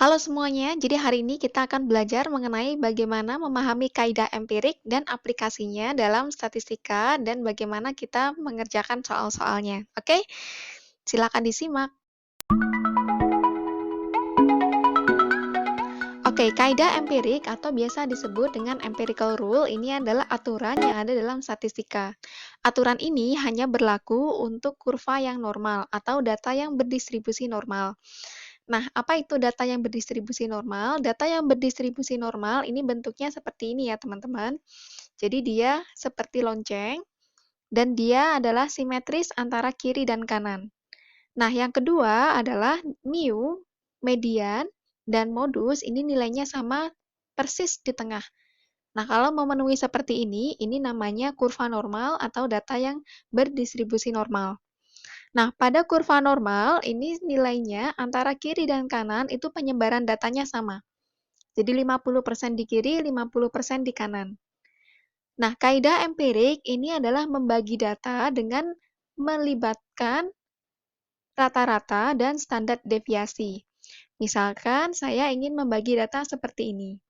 Halo semuanya, jadi hari ini kita akan belajar mengenai bagaimana memahami kaidah empirik dan aplikasinya dalam statistika dan bagaimana kita mengerjakan soal-soalnya. Oke, silakan disimak. Oke, kaidah empirik atau biasa disebut dengan empirical rule ini adalah aturan yang ada dalam statistika. Aturan ini hanya berlaku untuk kurva yang normal atau data yang berdistribusi normal. Nah, apa itu data yang berdistribusi normal? Data yang berdistribusi normal ini bentuknya seperti ini ya, teman-teman. Jadi dia seperti lonceng dan dia adalah simetris antara kiri dan kanan. Nah, yang kedua adalah mu, median, dan modus ini nilainya sama persis di tengah. Nah, kalau memenuhi seperti ini namanya kurva normal atau data yang berdistribusi normal. Nah, pada kurva normal, ini nilainya antara kiri dan kanan itu penyebaran datanya sama. Jadi 50% di kiri, 50% di kanan. Nah, kaidah empirik ini adalah membagi data dengan melibatkan rata-rata dan standar deviasi. Misalkan saya ingin membagi data seperti ini.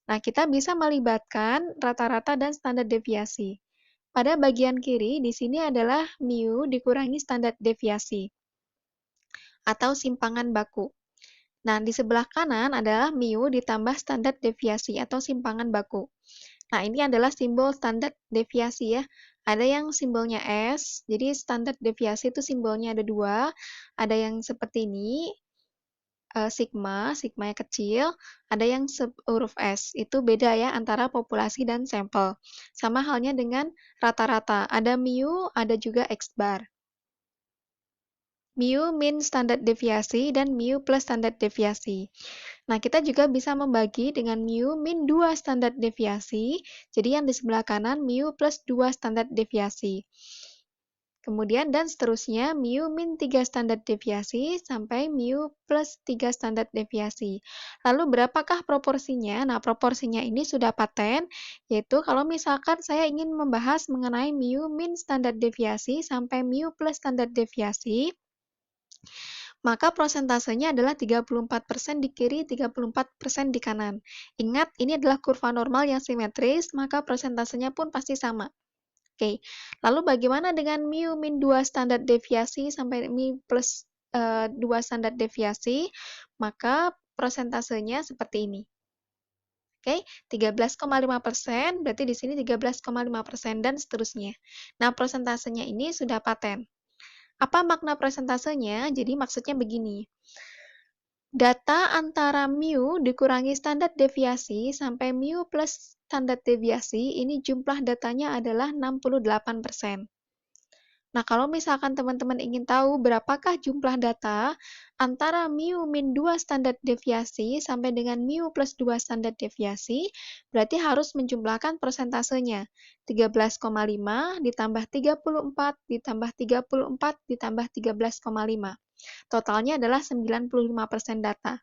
Nah, kita bisa melibatkan rata-rata dan standar deviasi. Pada bagian kiri, di sini adalah mu dikurangi standar deviasi atau simpangan baku. Nah, di sebelah kanan adalah mu ditambah standar deviasi atau simpangan baku. Nah, ini adalah simbol standar deviasi ya. Ada yang simbolnya S, jadi standar deviasi itu simbolnya ada dua. Ada yang seperti ini, sigma, sigma yang kecil. Ada yang huruf S, itu beda ya antara populasi dan sampel. Sama halnya dengan rata-rata, ada mu, ada juga X bar. Mu min standar deviasi dan mu plus standar deviasi. Nah, kita juga bisa membagi dengan mu min 2 standar deviasi, jadi yang di sebelah kanan mu plus 2 standar deviasi. Kemudian dan seterusnya mu min 3 standar deviasi sampai mu plus 3 standar deviasi. Lalu berapakah proporsinya? Nah, proporsinya ini sudah paten, yaitu kalau misalkan saya ingin membahas mengenai mu min standar deviasi sampai mu plus standar deviasi, maka prosentasenya adalah 34% di kiri, 34% di kanan. Ingat, ini adalah kurva normal yang simetris, maka prosentasenya pun pasti sama. Oke, lalu bagaimana dengan mu min 2 standar deviasi sampai mu plus 2 standar deviasi? Maka prosentasenya seperti ini. Oke, 13,5%, berarti di sini 13,5% dan seterusnya. Nah, prosentasenya ini sudah paten. Apa makna presentasenya? Jadi maksudnya begini. Data antara mu dikurangi standar deviasi sampai mu plus standar deviasi, ini jumlah datanya adalah 68%. Nah, kalau misalkan teman-teman ingin tahu berapakah jumlah data antara mu min 2 standar deviasi sampai dengan mu plus 2 standar deviasi, berarti harus menjumlahkan persentasenya. 13,5 ditambah 34 ditambah 34 ditambah 13,5. Totalnya adalah 95% data.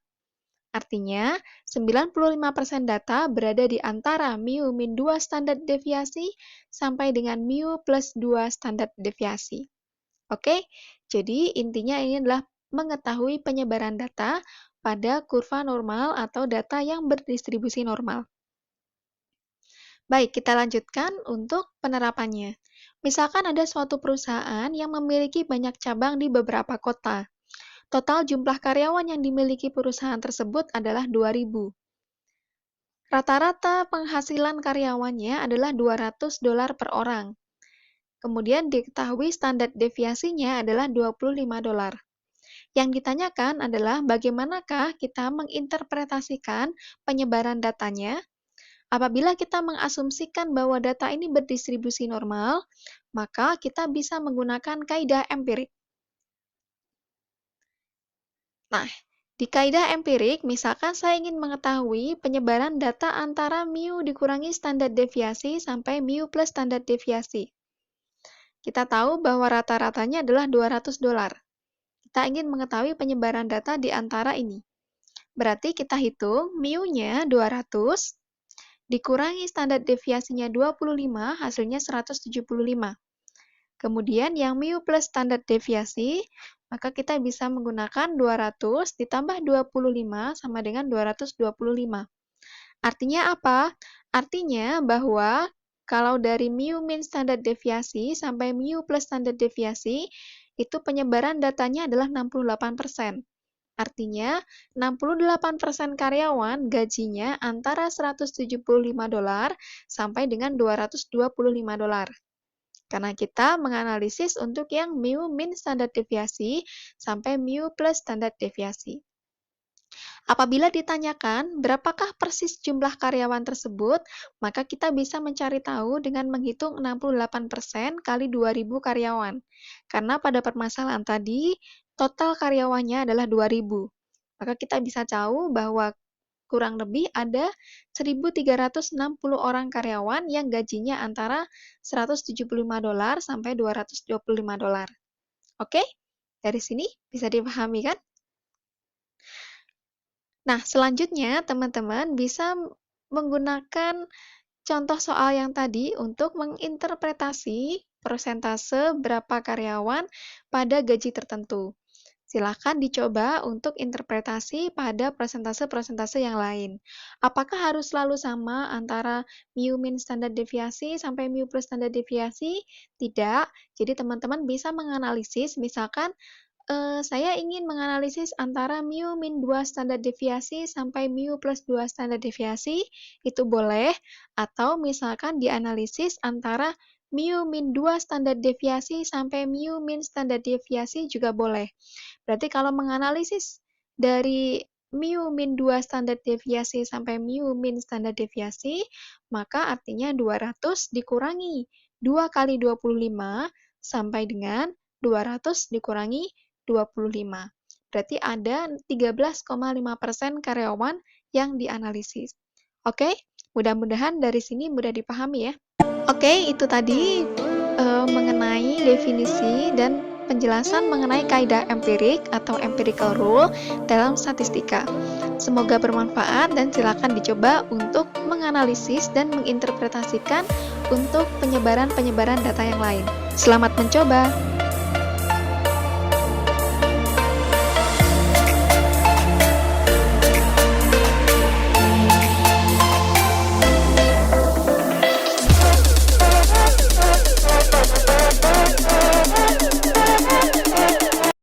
Artinya, 95% data berada di antara mu min 2 standar deviasi sampai dengan mu plus 2 standar deviasi. Oke, jadi intinya ini adalah mengetahui penyebaran data pada kurva normal atau data yang berdistribusi normal. Baik, kita lanjutkan untuk penerapannya. Misalkan ada suatu perusahaan yang memiliki banyak cabang di beberapa kota. Total jumlah karyawan yang dimiliki perusahaan tersebut adalah 2.000. Rata-rata penghasilan karyawannya adalah $200 per orang. Kemudian diketahui standar deviasinya adalah $25. Yang ditanyakan adalah bagaimanakah kita menginterpretasikan penyebaran datanya? Apabila kita mengasumsikan bahwa data ini berdistribusi normal, maka kita bisa menggunakan kaidah empirik. Nah, di kaidah empirik, misalkan saya ingin mengetahui penyebaran data antara mu dikurangi standar deviasi sampai mu plus standar deviasi. Kita tahu bahwa rata-ratanya adalah $200. Kita ingin mengetahui penyebaran data di antara ini. Berarti kita hitung mu-nya 200, dikurangi standar deviasinya 25, hasilnya 175. Kemudian yang mu plus standar deviasi, maka kita bisa menggunakan 200 ditambah 25 sama dengan 225. Artinya apa? Artinya bahwa kalau dari mu min standar deviasi sampai mu plus standar deviasi, itu penyebaran datanya adalah 68%. Artinya, 68% karyawan gajinya antara $175 sampai dengan $225. Karena kita menganalisis untuk yang mu min standar deviasi sampai mu plus standar deviasi. Apabila ditanyakan berapakah persis jumlah karyawan tersebut, maka kita bisa mencari tahu dengan menghitung 68% kali 2.000 karyawan. Karena pada permasalahan tadi, total karyawannya adalah 2.000. Maka kita bisa tahu bahwa kurang lebih ada 1.360 orang karyawan yang gajinya antara $175 sampai $225. Oke? Dari sini bisa dipahami kan? Nah, selanjutnya teman-teman bisa menggunakan contoh soal yang tadi untuk menginterpretasi persentase berapa karyawan pada gaji tertentu. Silakan dicoba untuk interpretasi pada persentase-persentase yang lain. Apakah harus selalu sama antara mu min standar deviasi sampai mu plus standar deviasi? Tidak. Jadi teman-teman bisa menganalisis, misalkan saya ingin menganalisis antara mu min 2 standar deviasi sampai mu plus 2 standar deviasi, itu boleh. Atau misalkan dianalisis antara mu min 2 standar deviasi sampai mu min standar deviasi juga boleh. Berarti kalau menganalisis dari mu min 2 standar deviasi sampai mu min standar deviasi, maka artinya 200 dikurangi 2 kali 25 sampai dengan 200 dikurangi 25. Berarti ada 13,5% karyawan yang dianalisis. Oke, mudah-mudahan dari sini mudah dipahami ya. Oke, itu tadi mengenai definisi dan penjelasan mengenai kaidah empirik atau empirical rule dalam statistika. Semoga bermanfaat dan silakan dicoba untuk menganalisis dan menginterpretasikan untuk penyebaran-penyebaran data yang lain. Selamat mencoba!